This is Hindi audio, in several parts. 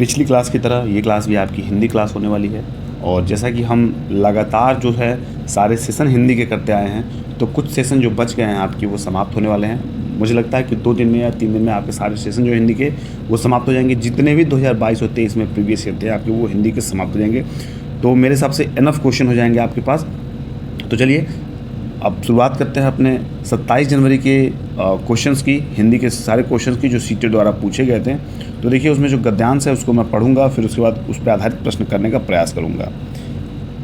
पिछली क्लास की तरह ये क्लास भी आपकी हिंदी क्लास होने वाली है। और जैसा कि हम लगातार जो है सारे सेशन हिंदी के करते आए हैं, तो कुछ सेशन जो बच गए हैं आपके वो समाप्त होने वाले हैं। मुझे लगता है कि 2 दिन में या 3 दिन में आपके सारे सेशन जो हिंदी के वो समाप्त हो जाएंगे। जितने भी 2022 और 23 में प्रीवियस ईयर थे आपके वो हिंदी के समाप्त हो जाएंगे। तो मेरे हिसाब से इनफ क्वेश्चन हो जाएंगे आपके पास। तो चलिए अब शुरुआत करते हैं अपने 27 जनवरी के क्वेश्चंस की, हिंदी के सारे क्वेश्चंस की जो सीटेट द्वारा पूछे गए थे। तो देखिए उसमें जो गद्यांश है उसको मैं पढ़ूंगा, फिर उसके बाद उस पर आधारित प्रश्न करने का प्रयास करूंगा।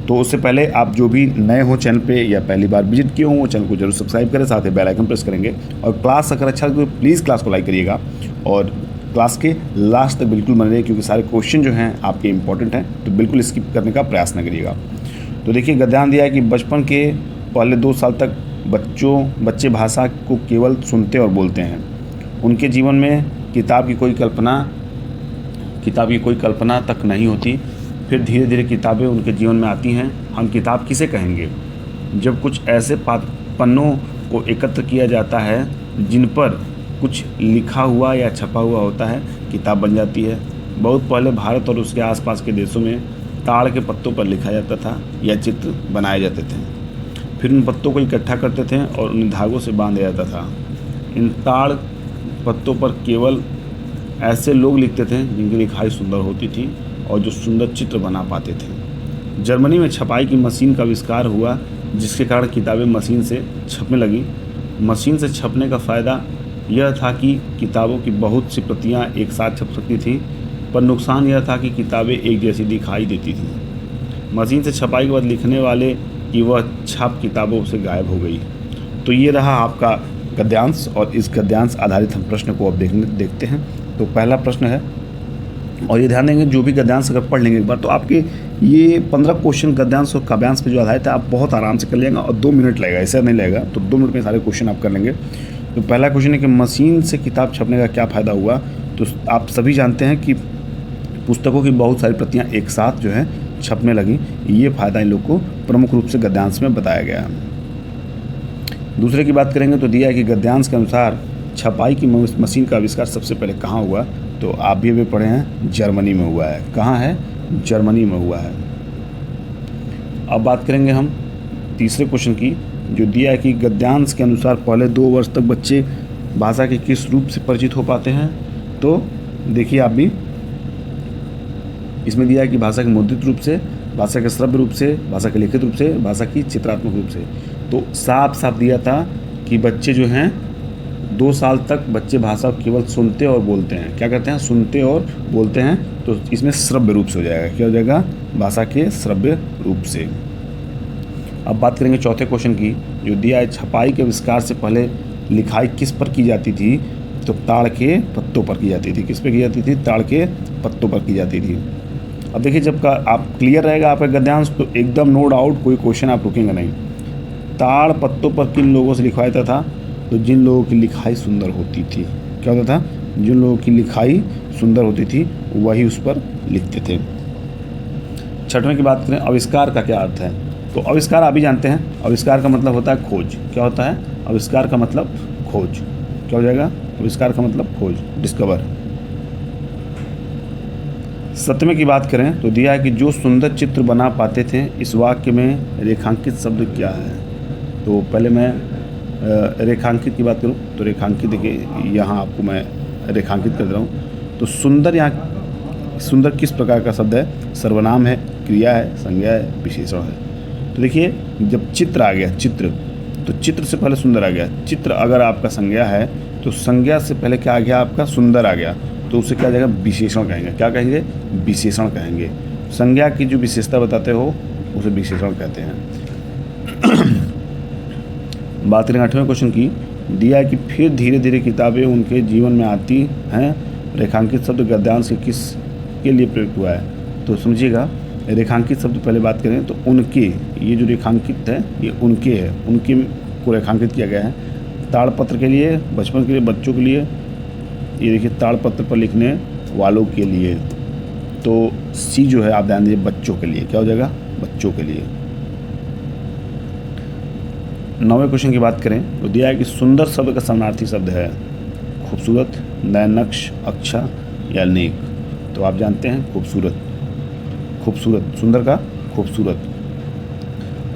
तो उससे पहले आप जो भी नए हो चैनल पे या पहली बार विजिट किए हों वो चैनल को जरूर सब्सक्राइब करें, साथ ही बेल आइकन प्रेस करेंगे। और क्लास अगर अच्छा लगे तो प्लीज़ क्लास को लाइक करिएगा और क्लास के लास्ट तक बिल्कुल बने रहिए, क्योंकि सारे क्वेश्चन जो हैं आपके इंपॉर्टेंट हैं, तो बिल्कुल स्किप करने का प्रयास न करिएगा। तो देखिए गद्यांश दिया है कि बचपन के पहले 2 साल तक बच्चे भाषा को केवल सुनते और बोलते हैं। उनके जीवन में किताब की कोई कल्पना तक नहीं होती। फिर धीरे धीरे किताबें उनके जीवन में आती हैं। हम किताब किसे कहेंगे? जब कुछ ऐसे पन्नों को एकत्र किया जाता है जिन पर कुछ लिखा हुआ या छपा हुआ होता है, किताब बन जाती है। बहुत पहले भारत और उसके आसपास के देशों में ताड़ के पत्तों पर लिखा जाता था या चित्र बनाए जाते थे। फिर उन पत्तों को इकट्ठा करते थे और उन्हें धागों से बांधा जाता था। इन ताड़ पत्तों पर केवल ऐसे लोग लिखते थे जिनकी लिखाई सुंदर होती थी और जो सुंदर चित्र बना पाते थे। जर्मनी में छपाई की मशीन का आविष्कार हुआ, जिसके कारण किताबें मशीन से छपने लगी। मशीन से छपने का फ़ायदा यह था कि किताबों की बहुत सी प्रतियां एक साथ छप सकती थी, पर नुकसान यह था कि किताबें एक जैसी दिखाई देती थीं। मशीन से छपाई के बाद लिखने वाले की वह छाप किताबों से गायब हो गई। तो ये रहा आपका गद्यांश, और इस गद्यांश आधारित हम प्रश्न को अब देखते हैं। तो पहला प्रश्न है, और ये ध्यान देंगे जो भी गद्यांश अगर पढ़ लेंगे एक बार तो आपके ये 15 क्वेश्चन गद्यांश और काव्यांश पे जो आधारित है आप बहुत आराम से कर लेंगे, और 2 मिनट लगेगा, ऐसा नहीं लगेगा। तो 2 मिनट में सारे क्वेश्चन आप कर लेंगे। तो पहला क्वेश्चन है कि मशीन से किताब छपने का क्या फ़ायदा हुआ। तो आप सभी जानते हैं कि पुस्तकों की बहुत सारी प्रतियाँ एक साथ जो है छपने लगी। ये फ़ायदा इन लोग को प्रमुख रूप से गद्यांश में बताया गया है। दूसरे की बात करेंगे तो दिया है कि गद्यांश के अनुसार छपाई की मशीन का आविष्कार सबसे पहले कहाँ हुआ। तो आप भी अभी पढ़े हैं, जर्मनी में हुआ है। कहाँ है? जर्मनी में हुआ है। अब बात करेंगे हम तीसरे क्वेश्चन की, जो दिया है कि गद्यांश के अनुसार पहले 2 वर्ष तक बच्चे भाषा के किस रूप से परिचित हो पाते हैं। तो देखिए आप भी, इसमें दिया है कि भाषा के मुद्रित रूप से, भाषा के श्रव्य रूप से, भाषा के लिखित रूप से, भाषा की चित्रात्मक रूप से। तो साफ साफ दिया था कि बच्चे जो हैं 2 साल तक बच्चे भाषा केवल सुनते और बोलते हैं। क्या करते हैं? सुनते और बोलते हैं। तो इसमें श्रव्य रूप से हो जाएगा। क्या हो जाएगा? भाषा के श्रव्य रूप से। अब बात करेंगे चौथे क्वेश्चन की, जो दिया है छपाई के आविष्कार से पहले लिखाई किस पर की जाती थी। तो ताड़ के पत्तों पर की जाती थी। किस पर की जाती थी? ताड़ के पत्तों पर की जाती थी। अब देखिए जब का आप क्लियर रहेगा आपका गद्यांश तो एकदम नो डाउट कोई क्वेश्चन आप रुकेंगे नहीं। ताड़ पत्तों पर किन लोगों से लिखवाया जाता था? तो जिन लोगों की लिखाई सुंदर होती थी। क्या होता था? जिन लोगों की लिखाई सुंदर होती थी वही उस पर लिखते थे। छठवें की बात करें, आविष्कार का क्या अर्थ है। तो आविष्कार आप भी जानते हैं, आविष्कार का मतलब होता है खोज। क्या होता है? आविष्कार का मतलब खोज। क्या हो जाएगा? आविष्कार का मतलब खोज, डिस्कवर। 7वें की बात करें तो दिया है कि जो सुंदर चित्र बना पाते थे, इस वाक्य में रेखांकित शब्द क्या है। तो पहले मैं रेखांकित की बात करूं तो रेखांकित देखिए यहाँ आपको मैं रेखांकित कर दे रहा हूँ। तो सुंदर, यहाँ सुंदर किस प्रकार का शब्द है? सर्वनाम है, क्रिया है, संज्ञा है, विशेषण है। तो देखिए जब चित्र आ गया, चित्र, तो चित्र से पहले सुंदर आ गया। चित्र अगर आपका संज्ञा है तो संज्ञा से पहले क्या आ गया? आपका सुंदर आ गया। तो उसे क्या जाएगा? विशेषण कहेंगे। क्या कहेंगे? विशेषण कहेंगे। संज्ञा की जो विशेषता बताते हो उसे विशेषण कहते हैं। बात करें 8वें क्वेश्चन की, दिया है कि फिर धीरे धीरे किताबें उनके जीवन में आती हैं। रेखांकित शब्द गद्यांश के किस के लिए प्रयुक्त हुआ है। तो समझिएगा, रेखांकित शब्द पहले बात करें तो उनके, ये जो रेखांकित है ये उनके है, उनके को रेखांकित किया गया है। ताड़पत्र के लिए, बचपन के लिए, बच्चों के लिए। ये देखिए ताड़पत्र पर लिखने वालों के लिए। तो सी जो है आप ध्यान दीजिए, बच्चों के लिए। क्या हो जाएगा? बच्चों के लिए। 9वें क्वेश्चन की बात करें तो दिया है कि सुंदर शब्द का समानार्थी शब्द है खूबसूरत, नयनक्ष, अच्छा या नेक। तो आप जानते हैं खूबसूरत, खूबसूरत, सुंदर का खूबसूरत।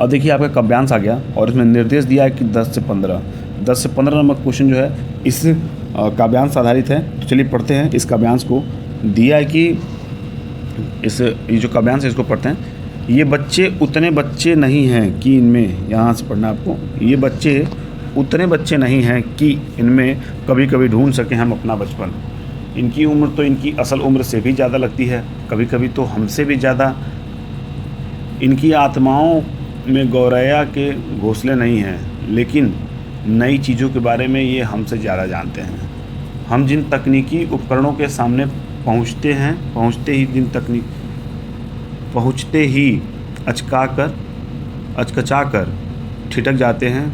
अब देखिए आपका काव्यांश आ गया और इसमें निर्देश दिया है कि 10 से 15 नंबर क्वेश्चन जो है इस काव्यांश आधारित है। तो चलिए पढ़ते हैं इस काव्यांश को। दिया है कि ये जो काव्यांश है इसको पढ़ते हैं। ये बच्चे उतने बच्चे नहीं हैं कि इनमें, यहाँ से पढ़ना आपको, ये बच्चे उतने बच्चे नहीं हैं कि इनमें कभी कभी ढूंढ सकें हम अपना बचपन। इनकी उम्र तो इनकी असल उम्र से भी ज़्यादा लगती है, कभी कभी तो हमसे भी ज़्यादा। इनकी आत्माओं में गौरैया के घोंसले नहीं हैं, लेकिन नई चीज़ों के बारे में ये हमसे ज़्यादा जानते हैं। हम जिन तकनीकी उपकरणों के सामने पहुंचते हैं, पहुंचते ही अचकचाकर ठिठक जाते हैं।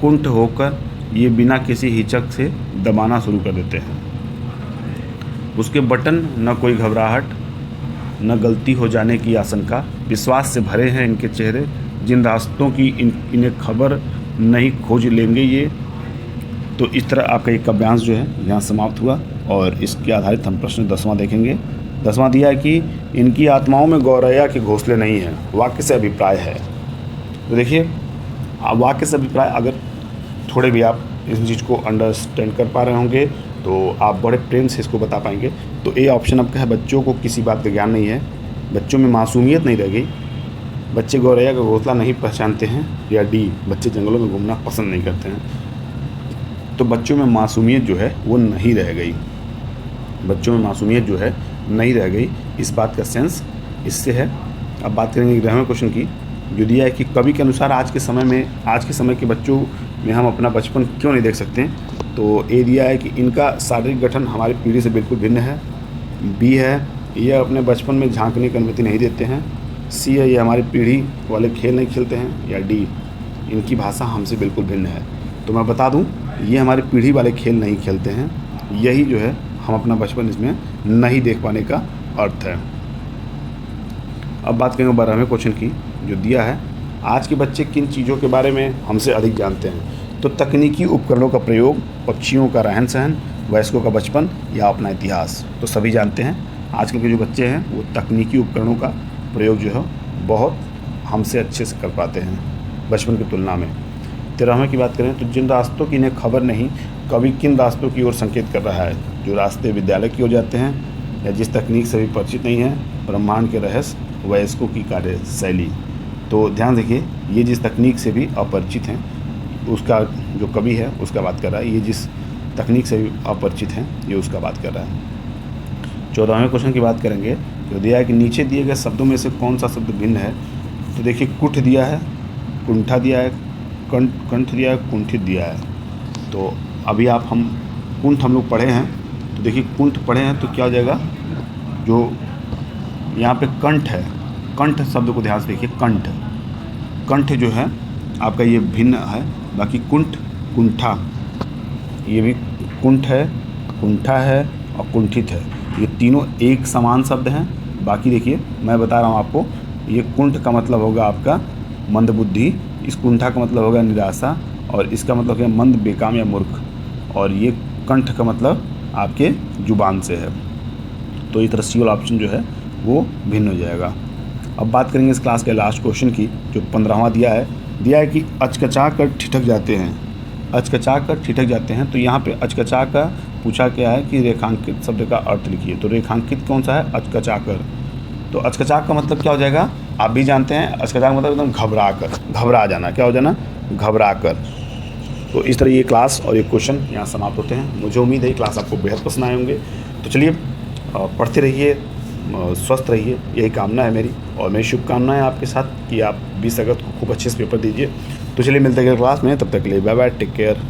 कुंठ होकर ये बिना किसी हिचक से दबाना शुरू कर देते हैं। उसके बटन न कोई घबराहट, न गलती हो जाने की आशंका, विश्वास से भरे हैं इनके चेहरे। जिन रास्तों की इन्हें खबर नहीं, खोज लेंगे ये। तो इस तरह आपका एक काव्यांश जो है यहाँ समाप्त हुआ और इसके आधारित हम प्रश्न 10वां देखेंगे। 10वां दिया है कि इनकी आत्माओं में गौरैया के घोंसले नहीं हैं, वाक्य से अभिप्राय है। तो देखिए वाक्य से अभिप्राय, अगर थोड़े भी आप इस चीज़ को अंडरस्टैंड कर पा रहे होंगे तो आप बड़े प्रेम से इसको बता पाएंगे। तो ए ऑप्शन आपका है, बच्चों को किसी बात का ज्ञान नहीं है, बच्चों में मासूमियत नहीं रह गई, बच्चे गौरैया का घोंसला नहीं पहचानते हैं, या डी, बच्चे जंगलों में घूमना पसंद नहीं करते हैं। तो बच्चों में मासूमियत जो है वो नहीं रह गई, बच्चों में मासूमियत जो है नहीं रह गई, इस बात का सेंस इससे है। अब बात करेंगे 11वें क्वेश्चन की, जो दिया है कि कवि के अनुसार आज के समय के बच्चों में हम अपना बचपन क्यों नहीं देख सकते। तो ए दिया है कि इनका शारीरिक गठन हमारी पीढ़ी से बिल्कुल भिन्न है। बी है, यह अपने बचपन में झांकने की अनुमति नहीं देते हैं। सी है, ये हमारी पीढ़ी वाले खेल नहीं खेलते हैं। या डी, इनकी भाषा हमसे बिल्कुल भिन्न है। तो मैं बता दूं, ये हमारी पीढ़ी वाले खेल नहीं खेलते हैं, यही जो है हम अपना बचपन इसमें नहीं देख पाने का अर्थ है। अब बात करेंगे 12वें क्वेश्चन की, जो दिया है आज के बच्चे किन चीज़ों के बारे में हमसे अधिक जानते हैं। तो तकनीकी उपकरणों का प्रयोग, पक्षियों का रहन सहन, वयस्कों का बचपन या अपना इतिहास। तो सभी जानते हैं आजकल के जो बच्चे हैं वो तकनीकी उपकरणों का प्रयोग जो है बहुत हमसे अच्छे से कर पाते हैं बचपन की तुलना में। 13वें की बात करें तो जिन रास्तों की इन्हें खबर नहीं, कवि किन रास्तों की ओर संकेत कर रहा है। जो रास्ते विद्यालय की ओर जाते हैं, या जिस तकनीक से भी परिचित नहीं है, ब्रह्मांड के रहस्य, वयस्कों की कार्यशैली। तो ध्यान देखिए, ये जिस तकनीक से भी अपरिचित हैं, उसका जो कवि है उसका बात कर रहा है। ये जिस तकनीक से भी अपरिचित हैं, ये उसका बात कर रहा है। 14वें क्वेश्चन की बात करेंगे, जो दिया है कि नीचे दिए गए शब्दों में से कौन सा शब्द भिन्न है। तो देखिए कुठ दिया है, कुंठा दिया है, कंठ दिया है, कुंठित दिया है। तो अभी हम कुंठ हम लोग पढ़े हैं, तो देखिए कुंठ पढ़े हैं तो क्या हो जाएगा, जो यहाँ पे कंठ है, कंठ शब्द को ध्यान से देखिए, कंठ जो है आपका ये भिन्न है। बाकी कुंठ, कुंठा, ये भी कुंठ है, कुंठा है और कुंठित है, ये तीनों एक समान शब्द हैं। बाकी देखिए मैं बता रहा हूँ आपको, ये कुंठ का मतलब होगा आपका मंदबुद्धि, इस कुंठा का मतलब होगा निराशा, और इसका मतलब है मंद, बेकाम या मूर्ख, और ये कंठ का मतलब आपके जुबान से है। तो इस तरह सी वाला ऑप्शन जो है वो भिन्न हो जाएगा। अब बात करेंगे इस क्लास के लास्ट क्वेश्चन की, जो 15वां दिया है कि अचकचा कर ठिठक जाते हैं, अचकचा कर ठिठक जाते हैं। तो यहाँ पे अचकचा का पूछा क्या है कि रेखांकित शब्द का अर्थ लिखिए। तो रेखांकित कौन सा है, अचकचा कर। तो अचकचा का मतलब क्या हो जाएगा, आप भी जानते हैं, अचकचा का मतलब एकदम घबरा कर, घबरा जाना, क्या हो जाना, घबरा कर। तो इस तरह ये क्लास और ये क्वेश्चन यहाँ समाप्त होते हैं। मुझे उम्मीद है क्लास आपको बेहद पसंद आए होंगे। तो चलिए पढ़ते रहिए, स्वस्थ रहिए, यही कामना है मेरी, और मेरी शुभकामनाएं आपके साथ कि आप 20 अगस्त को खूब अच्छे से पेपर दीजिए। तो चलिए मिलते हैं क्लास में, तब तक के लिए बाय बाय, टेक केयर।